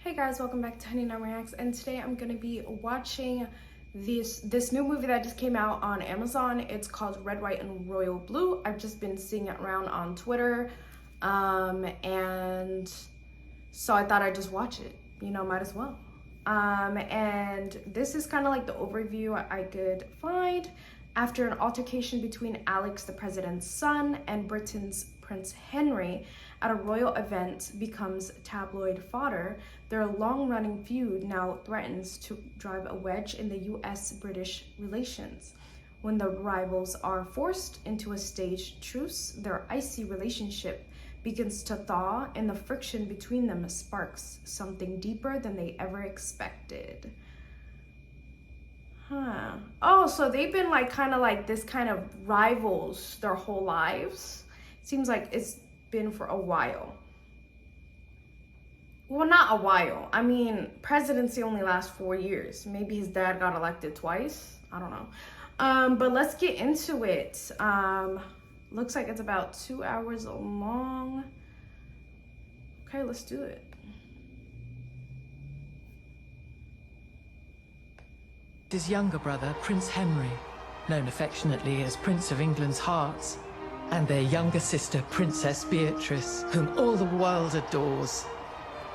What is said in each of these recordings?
Hey guys, welcome back to Honey Nut Reacts, and today I'm gonna be watching this new movie that just came out on Amazon. It's called Red, White, and Royal Blue. I've just been seeing it around on Twitter, and so I thought I'd just watch it. You know, might as well. And this is kind of like the overview I could find. After an altercation between Alex, the president's son, and Britain's Prince Henry at a royal event becomes tabloid fodder, their long-running feud now threatens to drive a wedge in the US-British relations. When the rivals are forced into a staged truce, their icy relationship begins to thaw, and the friction between them sparks something deeper than they ever expected. Oh, so they've been like kind of like this kind of rivals their whole lives. Seems like it's been for a while. Well, not a while. I mean, presidency only lasts 4 years. Maybe his dad got elected twice. I don't know. But let's get into it. Looks like it's about 2 hours long. Okay, let's do it. His younger brother, Prince Henry, known affectionately as Prince of England's Hearts, and their younger sister, Princess Beatrice, whom all the world adores.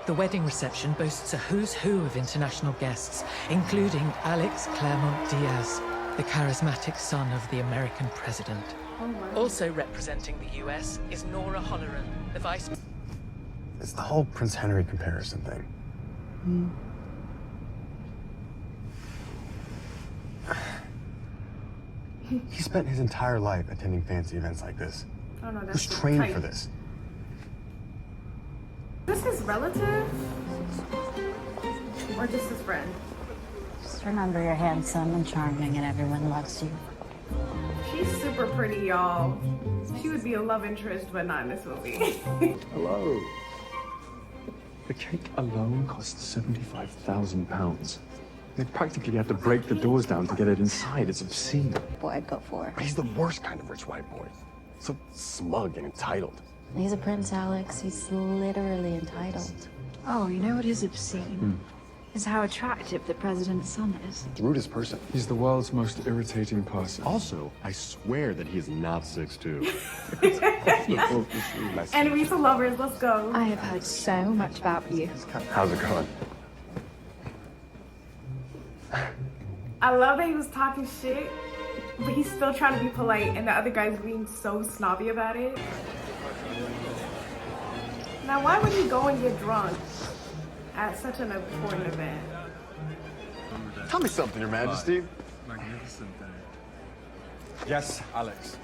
The wedding reception boasts a who's who of international guests, including Alex Claremont Diaz, the charismatic son of the American president. Oh, wow. Also representing the US is Nora Holleran, the vice... It's the whole Prince Henry comparison thing. He spent his entire life attending fancy events like this. Oh no, Who's that's trained tight. for this? This is relative? Or just his friend? Just remember you're handsome and charming and everyone loves you. She's super pretty, y'all. She would be a love interest, but not in this movie. Hello. The cake alone cost £75,000. They practically had to break the doors down to get it inside. It's obscene. Boy, I'd go for But he's the worst kind of rich white boy. So smug and entitled. He's a prince, Alex. He's literally entitled. Oh, you know what is obscene? Is how attractive the president's son is. The rudest person. He's the world's most irritating person. Also, I swear that he is not 6'2". Enemies to lovers, let's go. I have heard so much about you. How's it going? I love that he was talking shit, but he's still trying to be polite, and the other guy's being so snobby about it. Now, why would he go and get drunk at such an important event? Tell me something, Your Majesty. Magnificent day. Yes, Alex.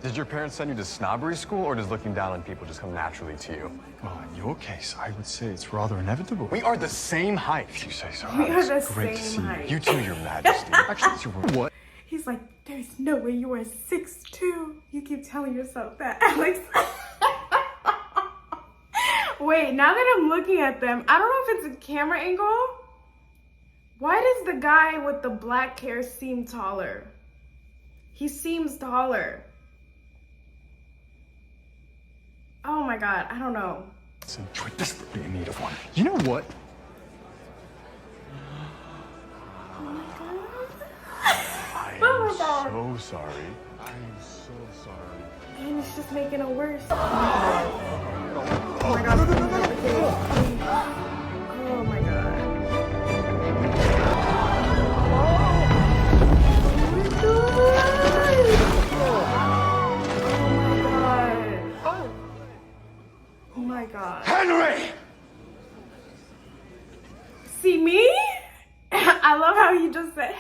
Did your parents send you to snobbery school, or does looking down on people just come naturally to you? Well, in your case, I would say it's rather inevitable. We are the same height. If you say so, We are Alex. the Great to see same you. height. You too, Your Majesty. Actually, it's your word. What? He's like, there's no way you are 6'2". You keep telling yourself that, Alex. Wait, now that I'm looking at them, I don't know if it's a camera angle. Why does the guy with the black hair seem taller? He seems taller. Oh my God, I don't know. We're desperately in need of one. You know what? Oh my God. I Oh my am God. so sorry. I am so sorry. And it's just making it worse. Oh my God. Oh my God. Oh my God. Henry! See me? I love how he just said,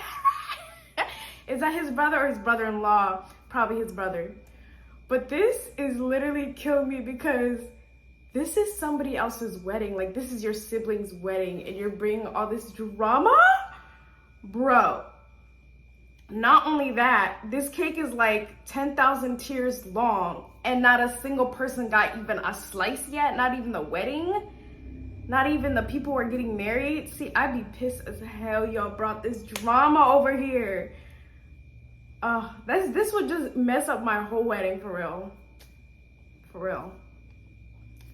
is that his brother or his brother-in-law? Probably his brother. But this is literally killing me because this is somebody else's wedding. Like, this is your sibling's wedding and you're bringing all this drama? Bro. Not only that, this cake is like 10,000 tiers long and not a single person got even a slice yet. Not even the wedding. Not even the people who are getting married. See, I'd be pissed as hell y'all brought this drama over here. This would just mess up my whole wedding, for real. For real.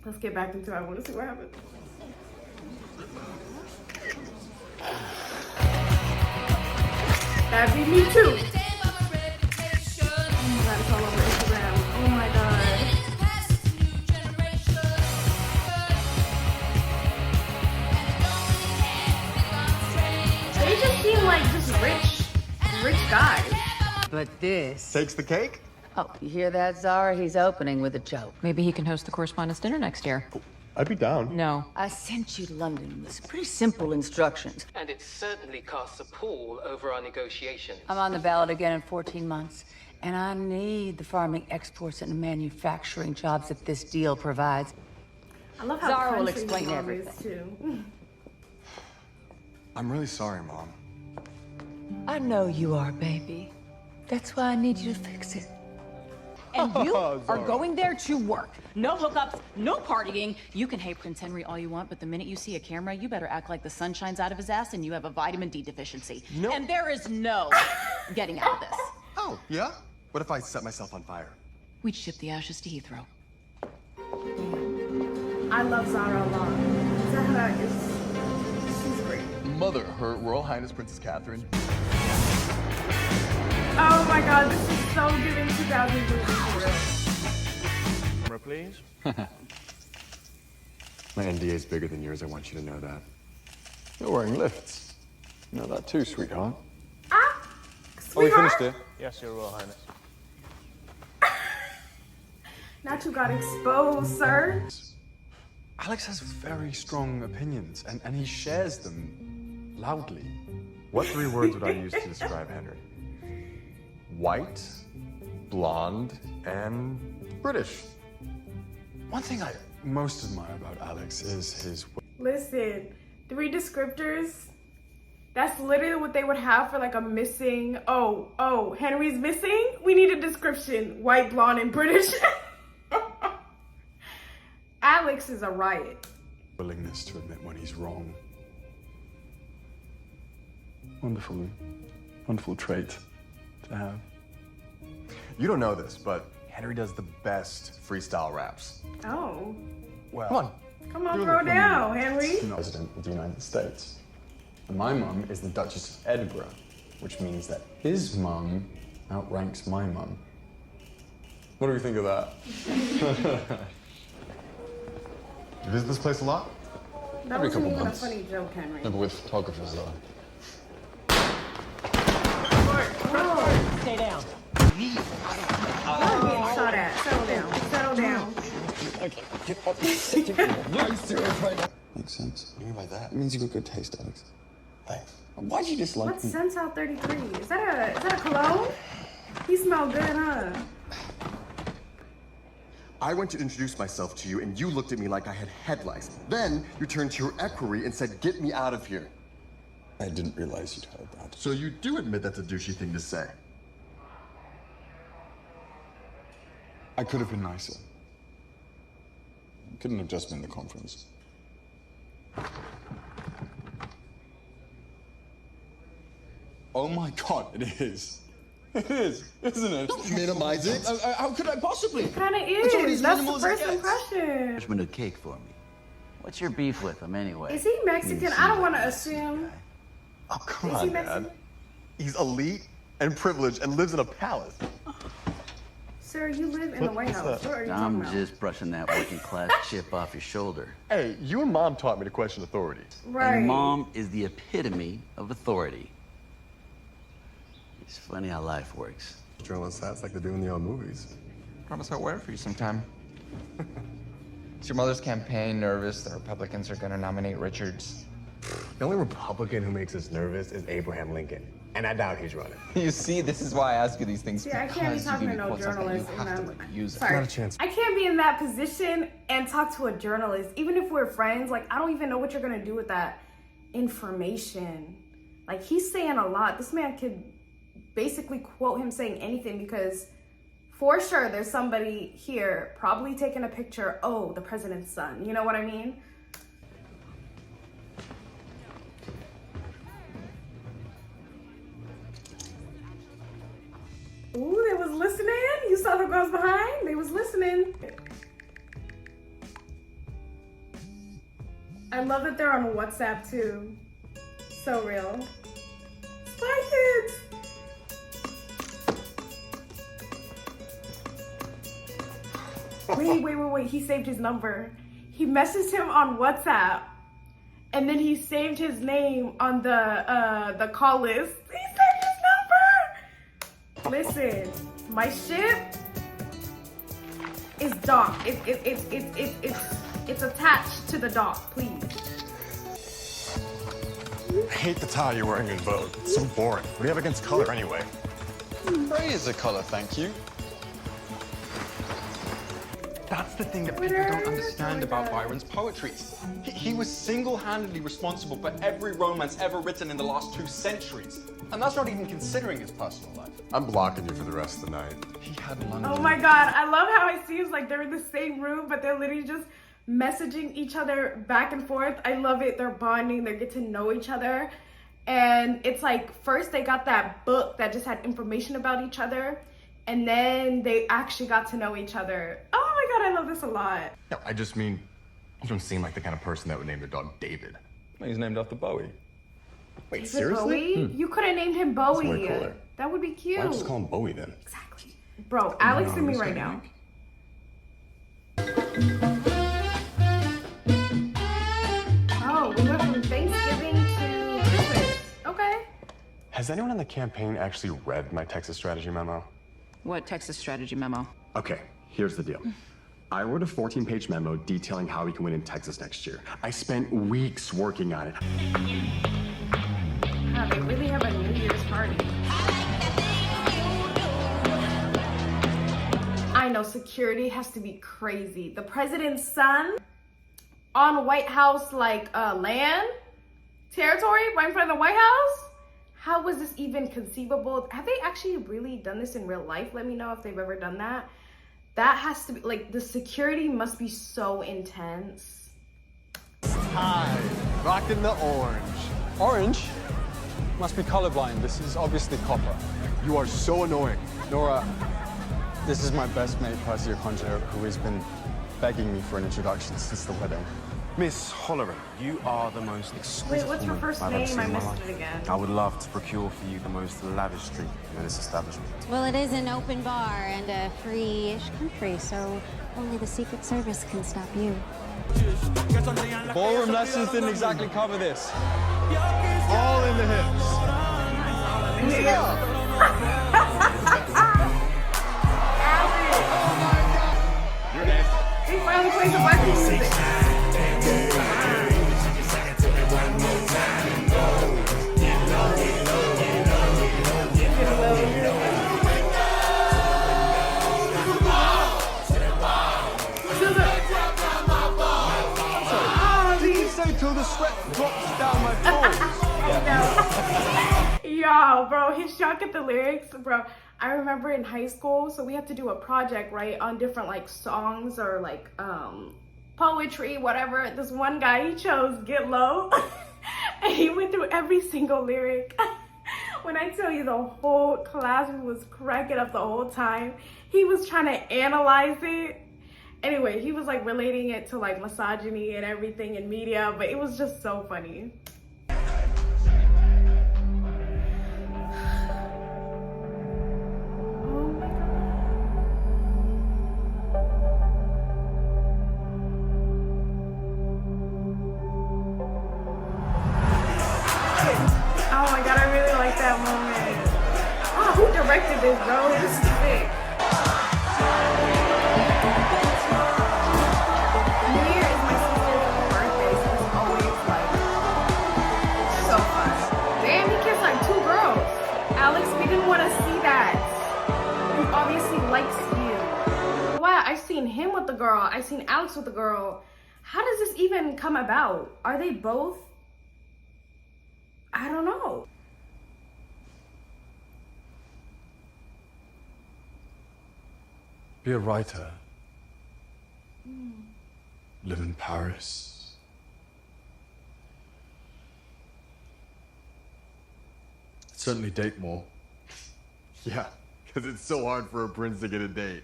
Let's get back into it. I want to see what happens. That'd be me too. Oh my god, it's all over Instagram. Oh my god. They just seem like just rich guys. But this... Takes the cake? Oh, you hear that, Zara? He's opening with a joke. Maybe he can host the correspondence dinner next year. I'd be down. No. I sent you to London with some pretty simple instructions. And it certainly casts a pall over our negotiations. I'm on the ballot again in 14 months, and I need the farming exports and manufacturing jobs that this deal provides. I love how Zara will country explain mom everything. is too. I'm really sorry, Mom. I know you are, baby. That's why I need you to fix it. And you are going there to work. No hookups, no partying. You can hate Prince Henry all you want, but the minute you see a camera, you better act like the sun shines out of his ass and you have a vitamin D deficiency. No. And there is no getting out of this. Oh, yeah? What if I set myself on fire? We'd ship the ashes to Heathrow. I love Zara a lot. Zara she's great. Mother, Her Royal Highness Princess Catherine. Oh my god, this is so giving 2000 Camera, please. My NDA is bigger than yours. I want you to know that. You're wearing lifts. You know that too, sweetheart. Ah! Oh, we Sweetheart? finished it. Yes, Your Royal Highness. Not you got exposed, sir. Alex has very strong opinions, and he shares them loudly. What 3 words would I use to describe Henry? White, blonde, and British. One thing I most admire about Alex is his... Listen, 3 descriptors. That's literally what they would have for like a missing. Oh, Henry's missing? We need a description. White, blonde, and British. Alex is a riot. willingness to admit when he's wrong. Wonderful trait to have. You don't know this, but Henry does the best freestyle raps. Oh. Well, Come on, throw down, Henry. President of the United States. And my mum is the Duchess of Edinburgh, which means that his mum outranks my mum. What do we think of that? You visit this place a lot? That Every wasn't couple even months. a funny joke, Henry. Never with photographers, though. Stay down. You're getting shot at. Settle down. Settle down. Makes sense. What do you mean by that? It means you got good taste, Alex. Thanks. Why'd you dislike What's me? Sense Out 33? Is that a cologne? He smelled good, huh? I went to introduce myself to you, and you looked at me like I had head lice. Then you turned to your equerry and said, "Get me out of here." I didn't realize you'd heard that. So you do admit that's a douchey thing to say. I could have been nicer. Couldn't have just been the conference. Oh my God, it is. It is, isn't it? Don't minimize it. How could I possibly? Kinda It's already is. as That's minimal the as it first gets. impression. Judgment of cake for me. What's your beef with him anyway? Is he Mexican? I don't want to assume. Oh, come Is he on, Mexican? Dad. He's elite and privileged and lives in a palace. Sir, you live in the White House. What are you talking I'm about? just brushing that working class chip off your shoulder. Hey, you and Mom taught me to question authority. Right. And Mom is the epitome of authority. It's funny how life works. Journalist hats like they do in the old movies. Promise I'll wear it for you sometime. Is your mother's campaign nervous the Republicans are gonna nominate Richards? The only Republican who makes us nervous is Abraham Lincoln, and I doubt he's running. You see, this is why I ask you these things. See, I can't be because you talking give to me no quotes like that. journalist. You have to use it. Sorry. Not a chance. I can't be in that position and talk to a journalist. Even if we're friends, like, I don't even know what you're going to do with that information. Like, he's saying a lot. This man could basically quote him saying anything because for sure there's somebody here probably taking a picture. Oh, the president's son. You know what I mean? Ooh, they was listening. You saw the girls behind? They was listening. I love that they're on WhatsApp too. So real. Spy Kids! Wait. He saved his number. He messaged him on WhatsApp. And then he saved his name on the call list. He saved his number! Listen, my ship is docked. It's attached to the dock, please. I hate the tie you're wearing in Vogue. It's so boring. What do you have against color anyway? Gray is a color, thank you. That's the thing that people don't understand about Byron's poetry. He was single-handedly responsible for every romance ever written in the last 2 centuries. And that's not even considering his personal life. I'm blocking you for the rest of the night. He had London. Oh my god, I love how it seems like they're in the same room, but they're literally just messaging each other back and forth. I love it. They're bonding, they get to know each other. And it's like, first they got that book that just had information about each other, and then they actually got to know each other. Oh my god, I love this a lot. No, I just mean, you don't seem like the kind of person that would name their dog David. He's named after Bowie. Wait, David seriously? Bowie? You could have named him Bowie. That's way cooler. That would be cute. Why don't you just call him Bowie then? Exactly. Bro, Alex and me right now. Oh, we went from Thanksgiving to Christmas. Okay. Has anyone on the campaign actually read my Texas strategy memo? What Texas strategy memo? Okay, here's the deal. I wrote a 14-page memo detailing how we can win in Texas next year. I spent weeks working on it. Wow, they really have a New Year's party. I know security has to be crazy. The president's son on White House land, territory, right in front of the White House? How was this even conceivable? Have they actually really done this in real life? Let me know if they've ever done that. That has to be, like, the security must be so intense. Hi, rocking the orange. Orange? Must be colorblind. This is obviously copper. You are so annoying. Nora, this is my best mate, Percy O'Conjo, who has been begging me for an introduction since the wedding. Miss Holleran, you are the most exquisite Wait, what's her woman first I've ever name? seen I in my missed life. it again. I would love to procure for you the most lavish treatment in this establishment. Well, it is an open bar and a free-ish country, so only the Secret Service can stop you. Ballroom lessons didn't exactly cover this. All in the hips. Your name? He finally plays the black music. Till the sweat drops down my pores. Yo, bro, he's shocked at the lyrics, bro. I remember in high school, so we have to do a project, right, on different like songs or like poetry, whatever. This one guy, he chose Get Low, and he went through every single lyric. When I tell you the whole class was cracking up the whole time, he was trying to analyze it. Anyway, he was like relating it to like misogyny and everything in media, but it was just so funny. Oh my god, I really like that moment. Oh, who directed this, bro? This is sick. New Year is my sister's birthday, so it's always like so fun. Damn, he kissed like 2 girls. Alex, we didn't want to see that. He obviously likes you. Wow, I've seen him with the girl. I've seen Alex with the girl. How does this even come about? Are they both? I don't know. Be a writer. Live in Paris. Certainly date more. Yeah, because it's so hard for a prince to get a date.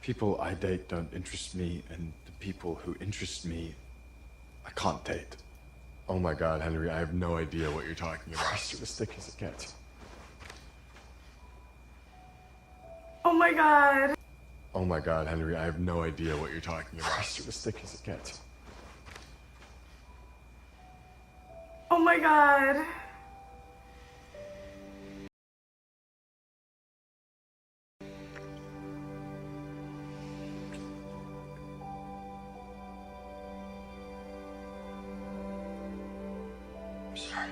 People I date don't interest me, and the people who interest me, I can't date. Oh my God, Henry, I have no idea what you're talking about. You're as thick as it gets. Oh my God. Oh my God, Henry, I have no idea what you're talking about. You're as thick as it gets. Oh my God. I'm sorry.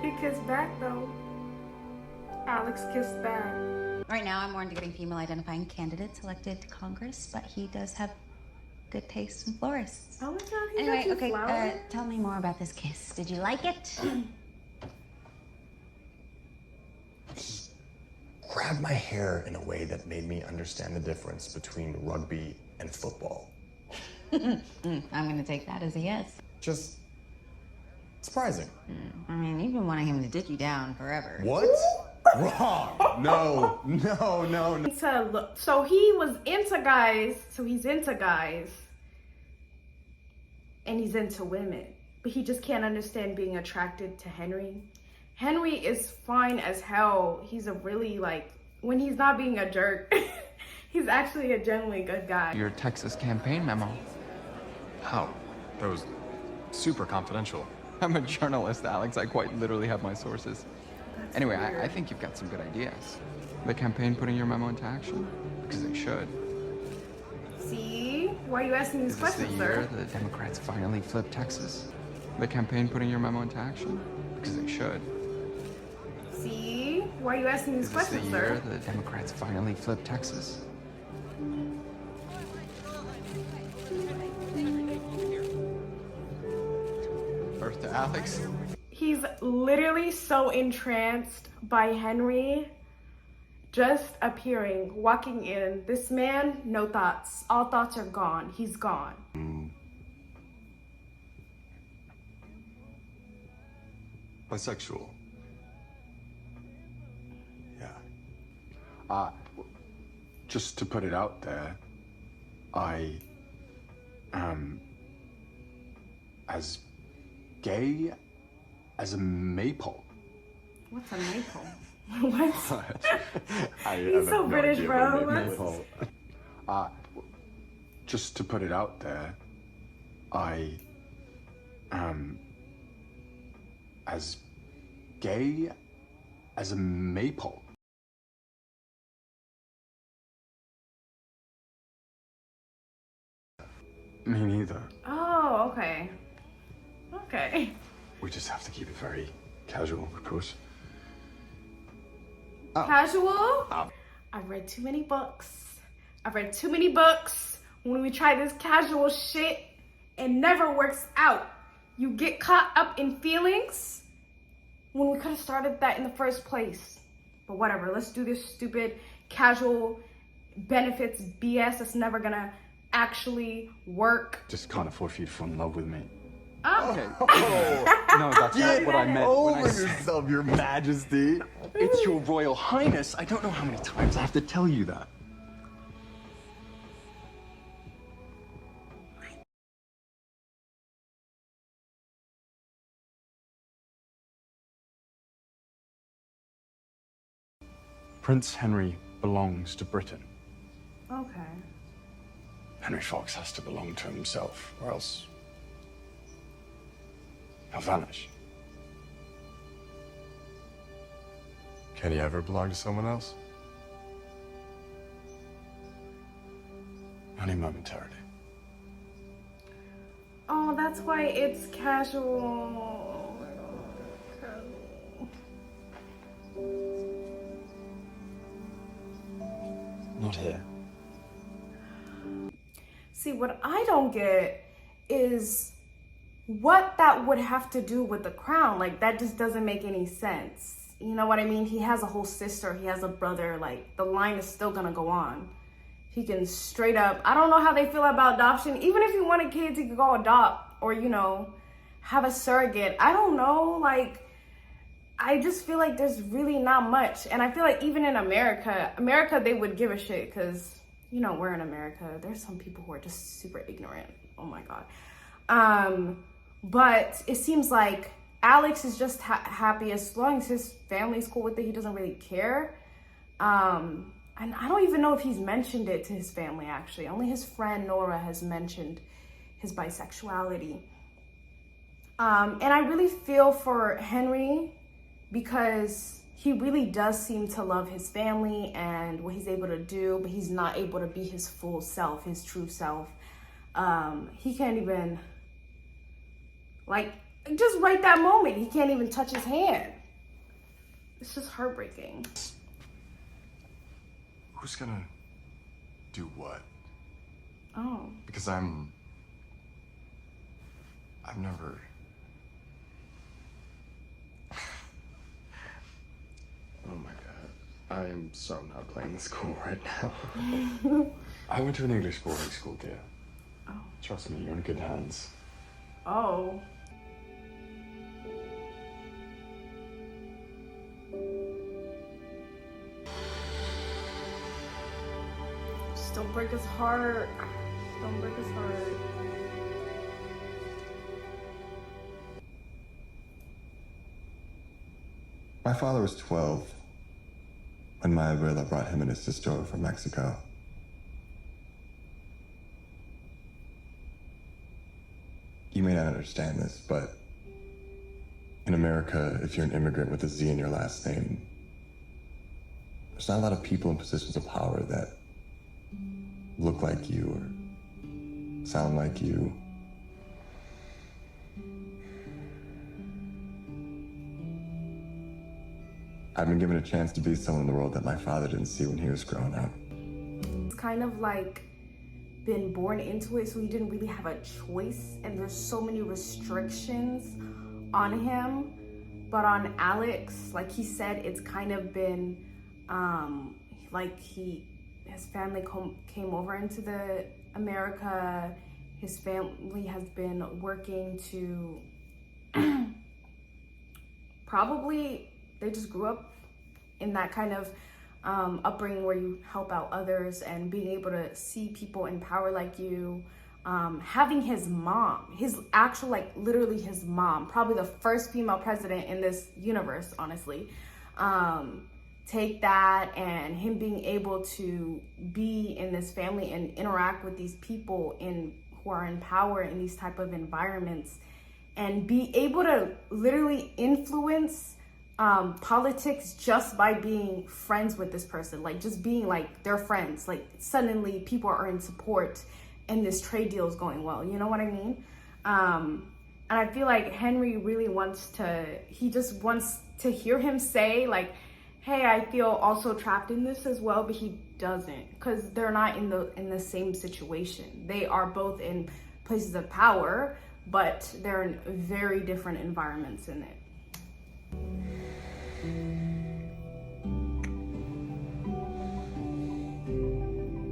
He kissed back though. Alex kissed back. Right now, I'm more into getting female identifying candidates elected to Congress, but he does have good taste in florists. Oh my God, he Anyway, got you okay, flowers? tell me more about this kiss. Did you like it? Grabbed my hair in a way that made me understand the difference between rugby and football. I'm gonna take that as a yes. Just surprising. I mean, you've been wanting him to dick you down forever. What? Wrong. No, no, no, no. So he was into guys, so he's into guys. And he's into women. But he just can't understand being attracted to Henry. Henry is fine as hell. He's a really, like, when he's not being a jerk, he's actually a genuinely good guy. Your Texas campaign memo. How? That was super confidential. I'm a journalist, Alex. I quite literally have my sources. That's Anyway, weird. I think you've got some good ideas. The campaign putting your memo into action? Because they should. See? Why are you asking these Is this the questions, year sir? the Democrats finally flip Texas? The campaign putting your memo into action? Because they should. See? Why are you asking these Is this the questions, year sir? the Democrats finally flip Texas? Birth to Alex? He's literally so entranced by Henry just appearing, walking in. This man, no thoughts. All thoughts are gone. He's gone. Bisexual. Yeah. Just to put it out there, I am as gay as a maypole. What's a maple? What? He's so British, bro. Maypole. Just to put it out there, I am as gay as a maypole. Me neither. Oh, okay. Okay. We just have to keep it very casual, of course. Casual? I've read too many books. I've read too many books. When we try this casual shit, it never works out. You get caught up in feelings when we could have started that in the first place. But whatever, let's do this stupid casual benefits BS that's never gonna actually work. Just can't afford for you to fall in love with me. Oh. Okay. No, that's not what I meant when I said... yourself, your majesty. It's your royal highness. I don't know how many times I have to tell you that. Prince Henry belongs to Britain. Okay. Henry Fox has to belong to himself, or else he'll vanish. Can he ever belong to someone else? Only momentarily. Oh, that's why it's casual. Casual. Not here. See, what I don't get is what that would have to do with the crown. Like, that just doesn't make any sense. You know what I mean? He has a whole sister, he has a brother. Like, the line is still gonna go on. He can straight up, I don't know how they feel about adoption. Even if he wanted kids, he could go adopt or, you know, have a surrogate. I don't know, like, I just feel like there's really not much. And I feel like even in America, they would give a shit because, you know, we're in America. There's some people who are just super ignorant. Oh my God. But it seems like Alex is just happy as long as his family's cool with it. He doesn't really care. And I don't even know if he's mentioned it to his family, actually. Only his friend Nora has mentioned his bisexuality. And I really feel for Henry because he really does seem to love his family and what he's able to do, but he's not able to be his full self, his true self. He can't even, like, just right that moment, he can't even touch his hand. It's just heartbreaking. Who's gonna do what? Oh. Because I've never... Oh my God. I am so not playing this cool right now. I went to an English boarding school, dear. Oh. Trust me, you're in good hands. Oh. Just don't break his heart. Don't break his heart. My father was 12 when my abuela brought him and his sister over from Mexico. You may not understand this, but in America, if you're an immigrant with a Z in your last name, there's not a lot of people in positions of power that look like you or sound like you. I've been given a chance to be someone in the world that my father didn't see when he was growing up. It's kind of like been born into it, so he didn't really have a choice, and there's so many restrictions on him. But on Alex, like he said, it's kind of been like his family came over into the America. His family has been working to probably they just grew up in that kind of upbringing where you help out others and being able to see people in power like you. Having his mom, his actual, like literally his mom, probably the first female president in this universe, honestly, take that, and him being able to be in this family and interact with these people who are in power in these type of environments, and be able to literally influence politics just by being friends with this person, like just being like their friends. Like suddenly people are in support and this trade deal is going well, you know what I mean? And I feel like Henry really he just wants to hear him say like, hey, I feel also trapped in this as well, but he doesn't, because they're not in the same situation. They are both in places of power, but they're in very different environments in it.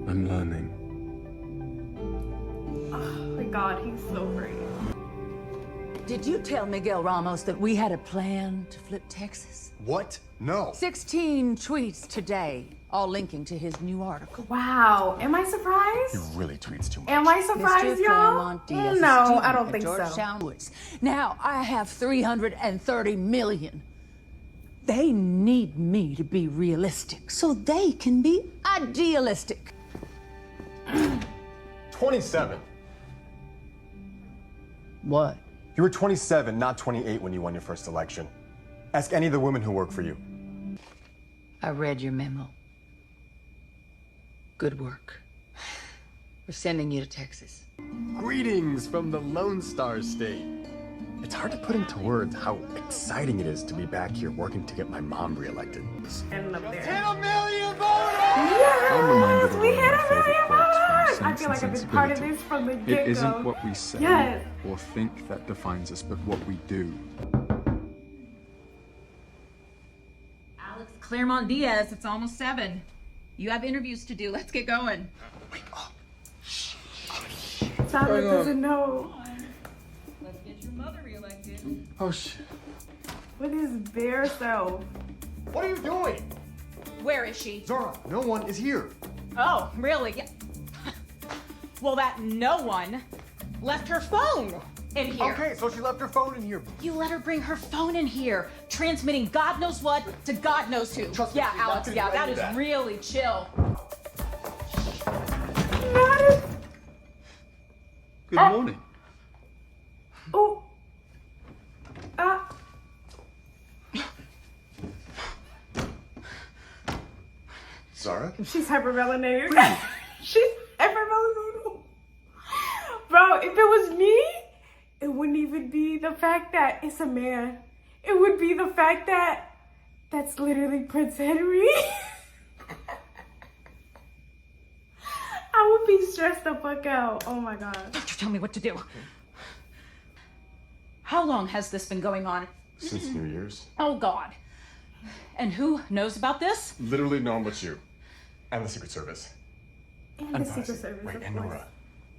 I'm learning. Oh my God, he's so great. Did you tell Miguel Ramos that we had a plan to flip Texas? What? No. 16 tweets today, all linking to his new article. Wow, am I surprised? He really tweets too much. Am I surprised, y'all? No, I don't think so. Georgetown Woods. Now I have 330 million. They need me to be realistic so they can be idealistic. 27. What? You were 27, not 28 when you won your first election. Ask any of the women who work for you. I read your memo. Good work. We're sending you to Texas. Greetings from the Lone Star State. It's hard to put into words how exciting it is to be back here working to get my mom reelected. And up there. 10 million voters! Yes, we hit a million voters! I feel like I've been part of this from the get-go. It isn't what we say or think that defines us, but what we do. Alex Claremont Diaz, it's almost 7. You have interviews to do. Let's get going. Wake up. Tyler doesn't know. Let's get your mother reelected. Oh shit. With his bare self. What are you doing? Where is she? Zara, no one is here. Oh, really? Yeah. Well, that no one left her phone in here. Okay, so she left her phone in here. You let her bring her phone in here, transmitting God knows what to God knows who. Trust me, yeah, she's not Alex, gonna yeah, do that any is of that. really chill. Good morning. Oh. Zara? She's hyperventilating. She's hyperventilating. Bro, if it was me, it wouldn't even be the fact that it's a man. It would be the fact that that's literally Prince Henry. I would be stressed the fuck out. Oh my god. Doctor, tell me what to do. How long has this been going on? Since New Year's. Oh God. And who knows about this? Literally no one but you. And the Secret Service. And the Secret Service. Wait, of and course. Nora.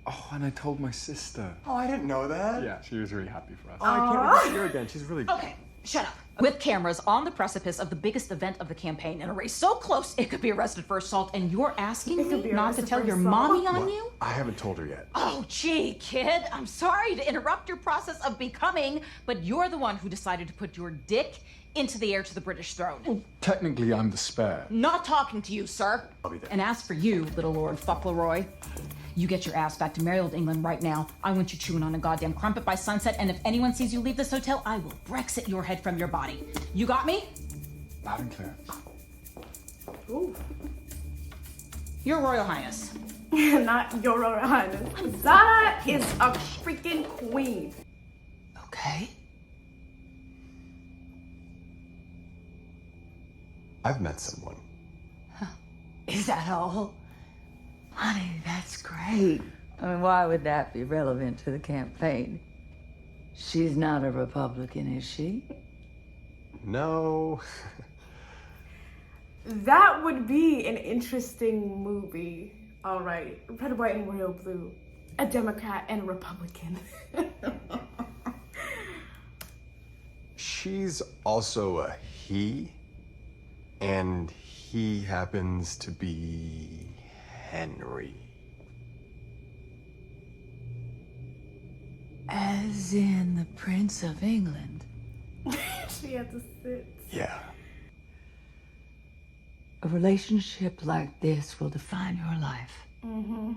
Oh, and I told my sister. Oh, I didn't know that. Yeah, she was really happy for us. Oh, I can't wait to see her again. She's really... Okay, shut up. With cameras on the precipice of the biggest event of the campaign in a race so close it could be arrested for assault, and you're asking It could me be not to arrested tell for your assault. mommy on What? you? I haven't told her yet. Oh, gee, kid. I'm sorry to interrupt your process of becoming, but you're the one who decided to put your dick into the heir to the British throne. Technically, I'm the spare. Not talking to you, sir. I'll be there. And as for you, little Lord Fauntleroy, you get your ass back to merry old England right now. I want you chewing on a goddamn crumpet by sunset, and if anyone sees you leave this hotel, I will Brexit your head from your body. You got me? Loud and clear. Ooh. Your Royal Highness. Not your Royal Highness. Zara is a freaking queen. Okay. I've met someone. Is that all? Honey, that's great. I mean, why would that be relevant to the campaign? She's not a Republican, is she? No. That would be an interesting movie. All right. Red, white, and royal blue. A Democrat and a Republican. She's also a he. And he happens to be Henry. As in the Prince of England. She had to sit. Yeah. A relationship like this will define your life. Mm-hmm.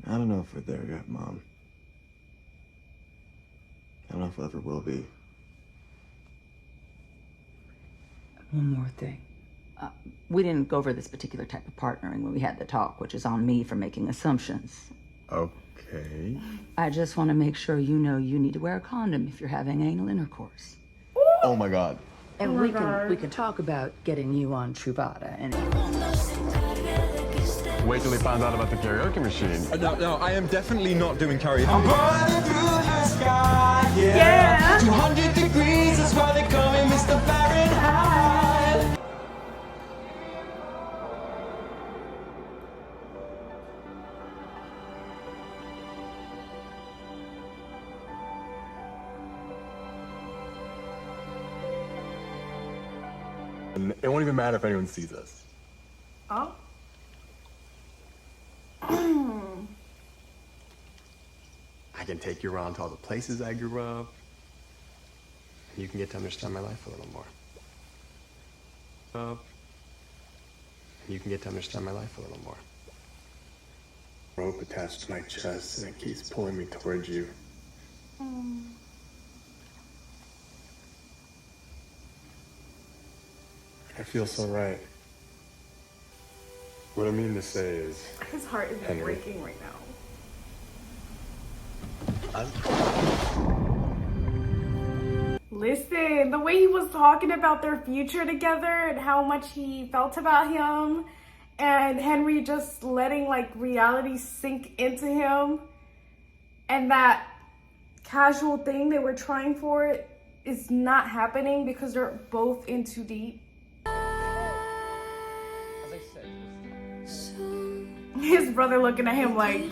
I don't know if we're there yet, Mom. I don't know if we ever will be. One more thing. We didn't go over this particular type of partnering when we had the talk, which is on me for making assumptions. Okay. I just want to make sure you know you need to wear a condom if you're having anal intercourse. Oh my God. And Oh my we God. can talk about getting you on Truvada and Wait till he finds out about the karaoke machine. No, I am definitely not doing karaoke. Running through the sky, Yeah. 200 degrees, that's why they call me Mr. Fahrenheit. And it won't even matter if anyone sees us. Oh. I can take you around to all the places I grew up. You can get to understand my life a little more. You can get to understand my life a little more. Rope attached to my chest and it keeps pulling me towards you. I feel so right. What I mean to say is, His heart is Henry. breaking right now. Listen, the way he was talking about their future together and how much he felt about him, and Henry just letting like reality sink into him, and that casual thing they were trying for it is not happening because they're both in too deep. His brother looking at him like,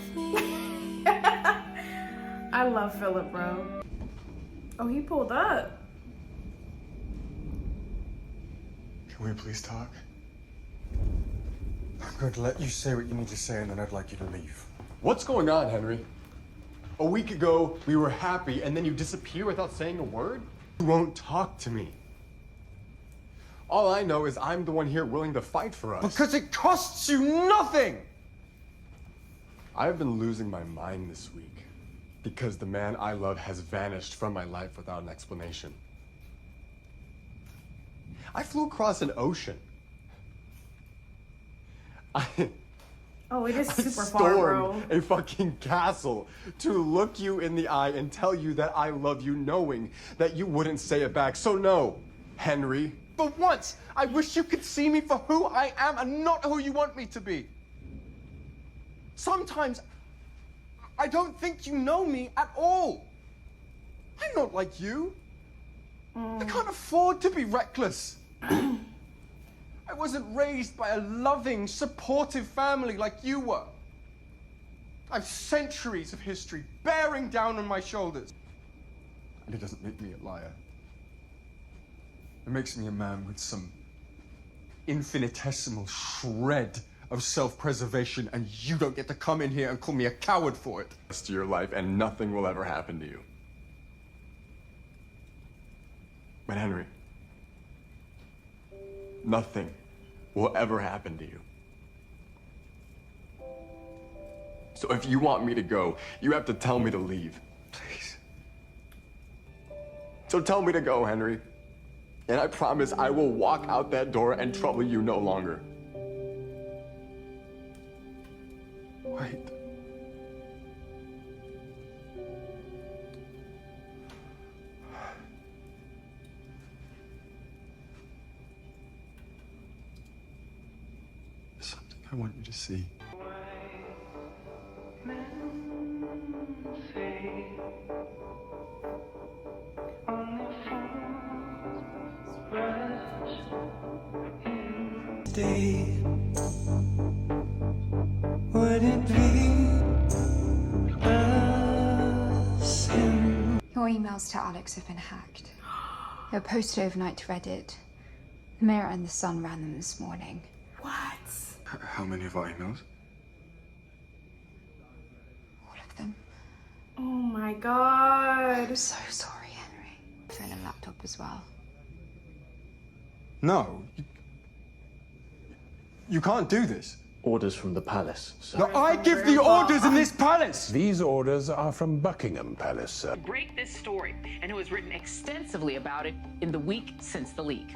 I love Philip, bro. Oh, he pulled up. Can we please talk? I'm going to let you say what you need to say, and then I'd like you to leave. What's going on, Henry? A week ago, we were happy, and then you disappear without saying a word? You won't talk to me. All I know is I'm the one here willing to fight for us. Because it costs you nothing! I've been losing my mind this week because the man I love has vanished from my life without an explanation. I flew across an ocean. Oh, it is I super far, bro. stormed a fucking castle to look you in the eye and tell you that I love you, knowing that you wouldn't say it back. So no, Henry. For once, I wish you could see me for who I am and not who you want me to be. Sometimes, I don't think you know me at all. I'm not like you. I can't afford to be reckless. I wasn't raised by a loving, supportive family like you were. I've centuries of history bearing down on my shoulders. And it doesn't make me a liar. It makes me a man with some infinitesimal shred of self-preservation, and you don't get to come in here and call me a coward for it. The rest of your life, and nothing will ever happen to you. But Henry, nothing will ever happen to you. So if you want me to go, you have to tell me to leave. Please. So tell me to go, Henry. And I promise I will walk out that door and trouble you no longer. Wait. There's something I want you to see. Would it be us? Your emails to Alex have been hacked. They were posted overnight to Reddit. The Mirror and the Sun ran them this morning. What? How many of our emails? All of them. Oh my god. I'm so sorry, Henry. Phone and laptop as well. No. You can't do this. Orders from the palace, sir. No, I give the orders in this palace! These orders are from Buckingham Palace, sir. Break this story, and who has written extensively about it in the week since the leak.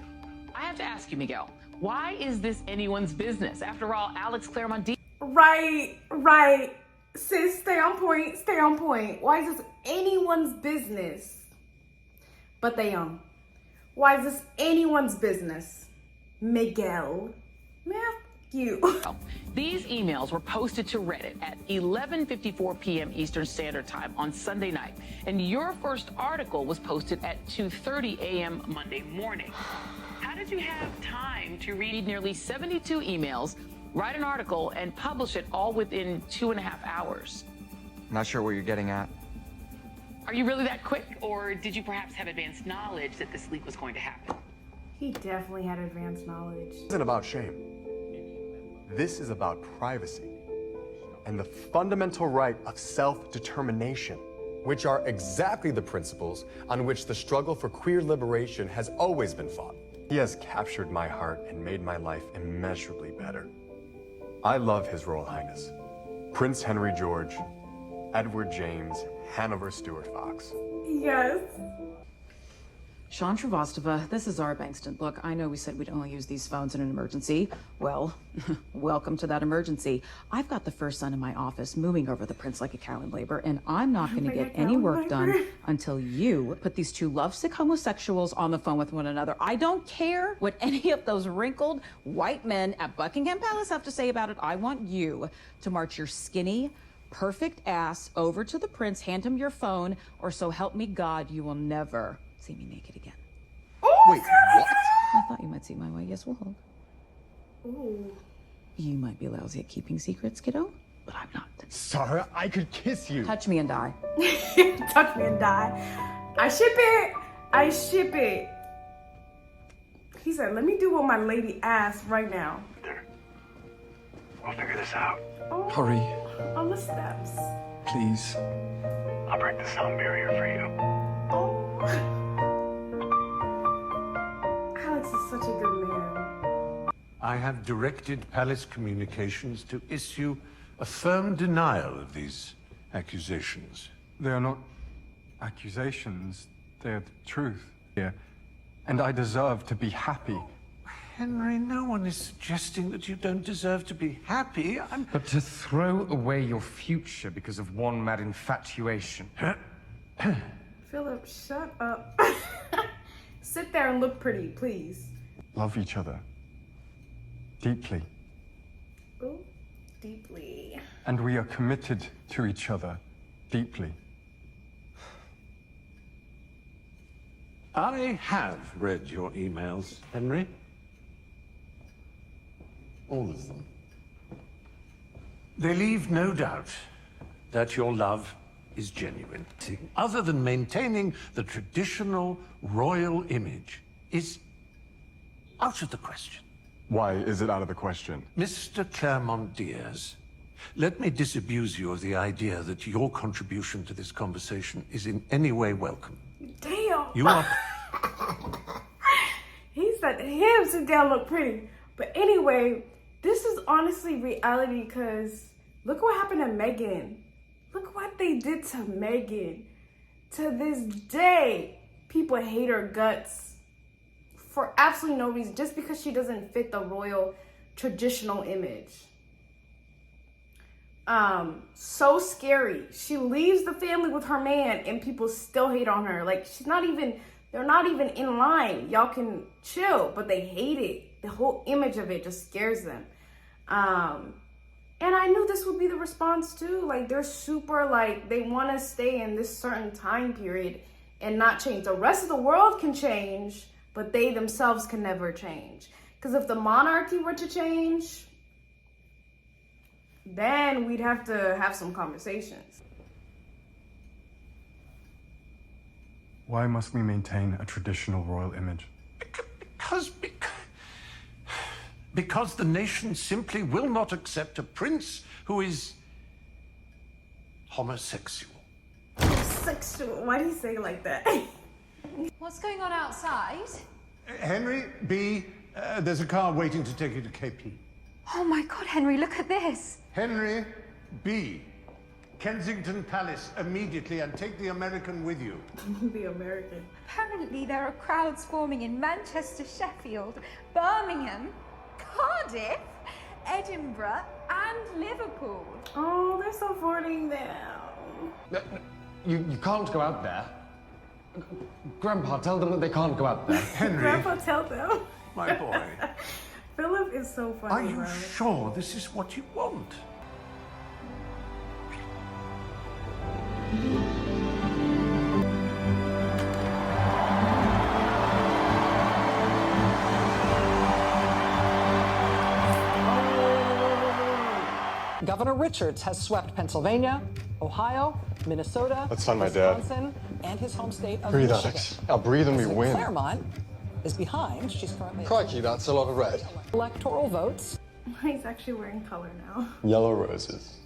I have to ask you, Miguel, why is this anyone's business? After all, Alex Claremont... Right. Sis, stay on point. Why is this anyone's business? But they why is this anyone's business? Miguel. Man, you. These emails were posted to Reddit at 11:54 p.m. Eastern Standard Time on Sunday night, and your first article was posted at 2:30 a.m. Monday morning. How did you have time to read nearly 72 emails, write an article, and publish it all within 2.5 hours? Not sure what you're getting at. Are you really that quick, or did you perhaps have advanced knowledge that this leak was going to happen? He definitely had advanced knowledge. This isn't about shame. This is about privacy and the fundamental right of self-determination, which are exactly the principles on which the struggle for queer liberation has always been fought. He has captured my heart and made my life immeasurably better. I love His Royal Highness, Prince Henry George, Edward James, Hanover Stuart Fox. Yes. Sean Shrivastava, this is Zara Bankston. Look, I know we said we'd only use these phones in an emergency. Well, welcome to that emergency. I've got the first son in my office moving over the prince like a cow in labor, and I'm not going to get any work done until you put these two lovesick homosexuals on the phone with one another. I don't care what any of those wrinkled white men at Buckingham Palace have to say about it. I want you to march your skinny, perfect ass over to the prince, hand him your phone, or so help me God, you will never see me naked again. Wait, what? I thought you might see my way. Yes, we'll hold. Ooh. You might be lousy at keeping secrets, kiddo, but I'm not. Sarah, I could kiss you. Touch me and die. Touch me and die. I ship it. I ship it. He said, let me do what my lady asked right now. We'll figure this out. Oh, Hurry, on the steps. please. I'll break the sound barrier for you. Oh. Alex is such a good man. I have directed Palace Communications to issue a firm denial of these accusations. They are not accusations. They are the truth. Yeah. And I deserve to be happy. Henry, no one is suggesting that you don't deserve to be happy. But to throw away your future because of one mad infatuation. Philip, shut up. Sit there and look pretty, please. Love each other. Deeply. Ooh, deeply. And we are committed to each other. Deeply. I have read your emails, Henry. All of them. They leave no doubt that your love is genuine. Other than maintaining the traditional royal image is out of the question. Why is it out of the question? Mr. Claremont-Diaz, let me disabuse you of the idea that your contribution to this conversation is in any way welcome. Damn. You are... He said, him sit down, look pretty. But anyway, this is honestly reality because look what happened to Meghan. Look what they did to Meghan. To this day, people hate her guts for absolutely no reason, just because she doesn't fit the royal traditional image. So scary. She leaves the family with her man and people still hate on her. Like, they're not even in line. Y'all can chill, but they hate it. The whole image of it just scares them. And I knew this would be the response too. Like, they're super, like, they want to stay in this certain time period and not change. The rest of the world can change, but they themselves can never change. Because if the monarchy were to change, then we'd have to have some conversations. Why must we maintain a traditional royal image? Because the nation simply will not accept a prince who is homosexual. Homosexual? Why do you say it like that? What's going on outside? Henry, B, there's a car waiting to take you to KP. Oh my God, Henry, look at this. Henry, B, Kensington Palace immediately, and take the American with you. The American. Apparently there are crowds forming in Manchester, Sheffield, Birmingham, Cardiff, Edinburgh, and Liverpool. Oh, they're supporting them. You can't go out there. Grandpa, tell them that they can't go out there. Henry. Grandpa, tell them. My boy. Philip is so funny. Are you sure this is what you want? Governor Richards has swept Pennsylvania, Ohio, Minnesota, That's not my dad. Wisconsin, and his home state of Breathe, Michigan. Alex. I'll breathe and we win. Claremont is behind. She's currently... Crikey, that's a lot of red. Electoral votes. He's actually wearing color now. Yellow roses.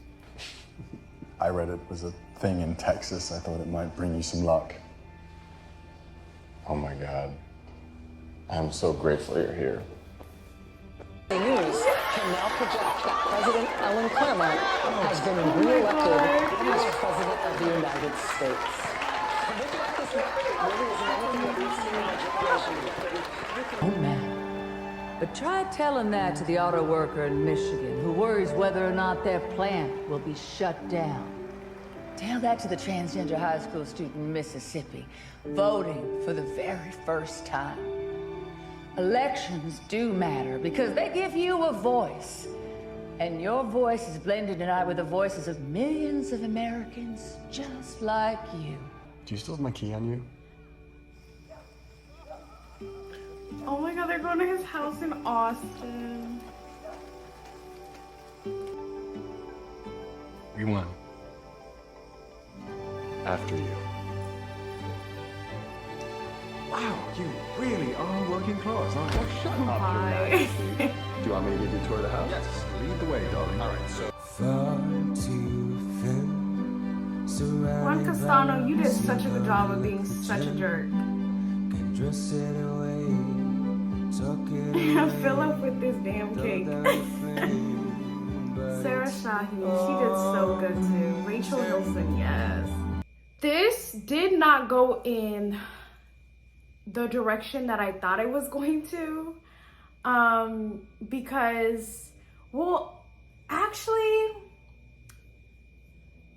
I read it was a thing in Texas. I thought it might bring you some luck. Oh my God. I'm so grateful you're here. The news can now project that President Ellen Claremont has been re-elected as President of the United States. Oh, man. But try telling that to the auto worker in Michigan who worries whether or not their plant will be shut down. Tell that to the transgender high school student in Mississippi, voting for the very first time. Elections do matter because they give you a voice. And your voice is blended tonight with the voices of millions of Americans just like you. Do you still have my key on you? Oh my God, they're going to his house in Austin. We won. After you. Wow, you really are working class, aren't you? Shut up, Bye. Do you want me to give you a tour of the house? Yes. Lead the way, darling. All right, so Juan Castano, you did such a good job of being such a jerk. Fill up with this damn cake. Sarah Shahi, she did so good too. Rachel Wilson, yes. This did not go in the direction that I thought it was going to. Because, well, actually,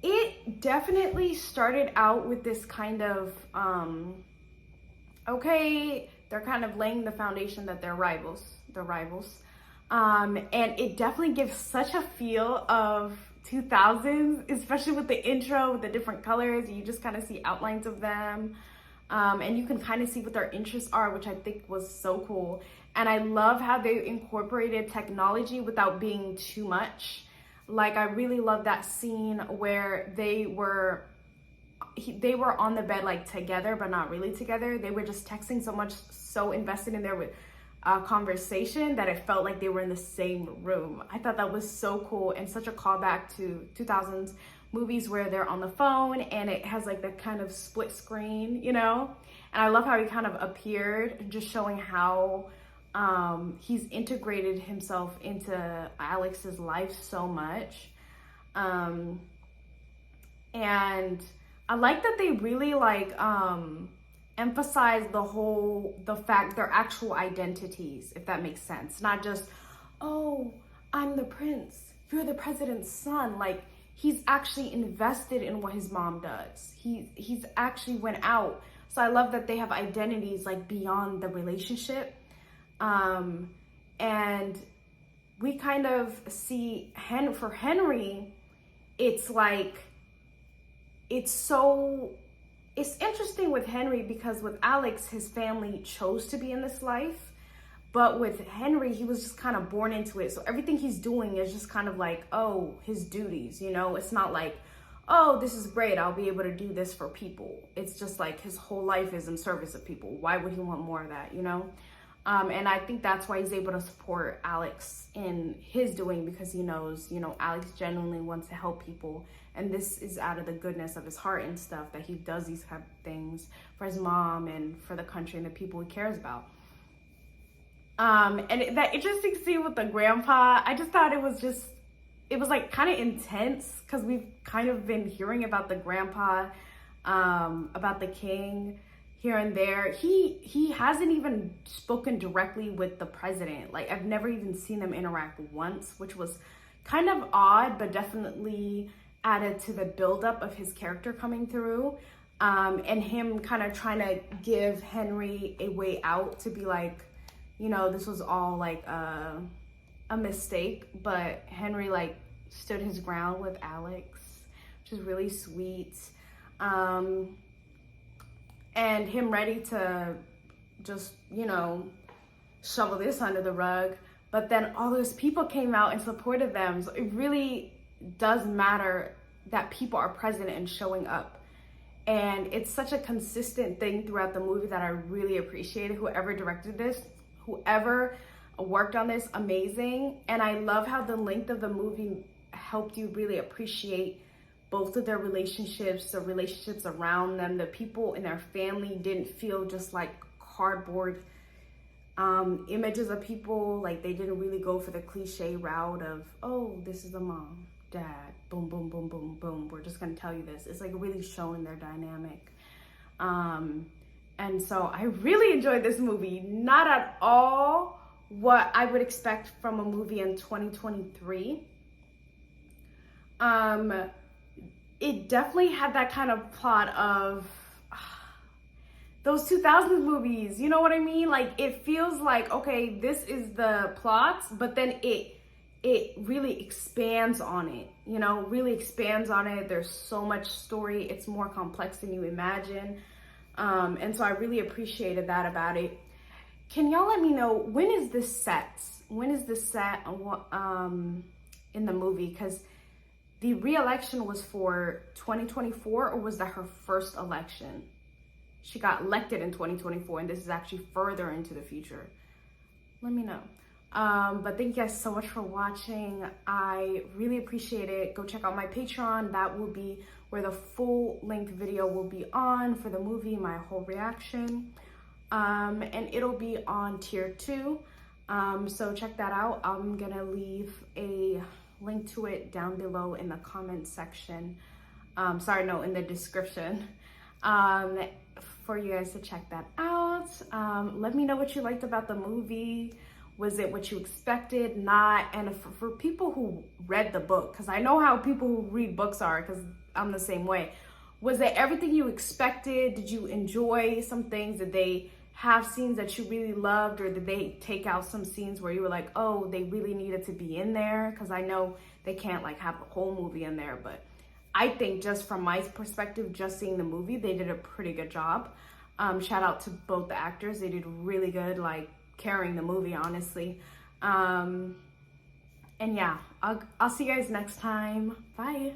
it definitely started out with this kind of, okay, they're kind of laying the foundation that they're rivals. And it definitely gives such a feel of 2000s, especially with the intro, with the different colors. You just kind of see outlines of them. And you can kind of see what their interests are, which I think was so cool. And I love how they incorporated technology without being too much. Like, I really love that scene where they were on the bed, like, together, but not really together. They were just texting so much, so invested in their conversation that it felt like they were in the same room. I thought that was so cool and such a callback to 2000s movies where they're on the phone and it has like that kind of split screen, you know? And I love how he kind of appeared, just showing how he's integrated himself into Alex's life so much. And I like that they really like emphasize the fact their actual identities, if that makes sense. Not just, oh, I'm the prince, you're the president's son. Like, he's actually invested in what his mom does. He's actually went out. So I love that they have identities like beyond the relationship. And we kind of see for Henry, it's like, it's interesting with Henry because with Alex, his family chose to be in this life. But with Henry, he was just kind of born into it. So everything he's doing is just kind of like, oh, his duties, you know? It's not like, oh, this is great, I'll be able to do this for people. It's just like his whole life is in service of people. Why would he want more of that, you know? And I think that's why he's able to support Alex in his doing, because he knows, you know, Alex genuinely wants to help people. And this is out of the goodness of his heart and stuff that he does these kind of things for his mom and for the country and the people he cares about. And that interesting scene with the grandpa, I just thought it was like kind of intense because we've kind of been hearing about the grandpa, about the king here and there. He hasn't even spoken directly with the president. Like, I've never even seen them interact once, which was kind of odd, but definitely added to the buildup of his character coming through. And him kind of trying to give Henry a way out to be like, you know, this was all like a mistake, but Henry like stood his ground with Alex, which is really sweet. And him ready to just, you know, shovel this under the rug. But then all those people came out and supported them. So it really does matter that people are present and showing up. And it's such a consistent thing throughout the movie that I really appreciated. Whoever directed this, whoever worked on this, amazing. And I love how the length of the movie helped you really appreciate both of their relationships, the relationships around them, the people in their family didn't feel just like cardboard images of people. Like, they didn't really go for the cliche route of, oh, this is a mom, dad, boom, boom, boom, boom, boom. We're just gonna tell you this. It's like really showing their dynamic. And so I really enjoyed this movie. Not at all what I would expect from a movie in 2023. It definitely had that kind of plot of those 2000s movies, you know what I mean? Like, it feels like, okay, this is the plot, but then it really expands on it, you know, really expands on it. There's so much story. It's more complex than you imagine. And so I really appreciated that about it. Can y'all let me know, when is this set? When is this set in the movie? Because the re-election was for 2024, or was that her first election? She got elected in 2024, and this is actually further into the future. Let me know. But thank you guys so much for watching. I really appreciate it. Go check out my Patreon. That will be where the full length video will be on for the movie, my whole reaction. And it'll be on tier 2. So check that out. I'm gonna leave a link to it down below in the comment section. In the description. For you guys to check that out. Let me know what you liked about the movie. Was it what you expected? Not? And for people who read the book, because I know how people who read books are, because I'm the same way. Was it everything you expected? Did you enjoy some things? Did they have scenes that you really loved, or did they take out some scenes where you were like, oh, they really needed to be in there? Because I know they can't like have the whole movie in there, but I think just from my perspective, just seeing the movie, they did a pretty good job. Shout out to both the actors. They did really good, like carrying the movie, honestly. And yeah, I'll see you guys next time. Bye.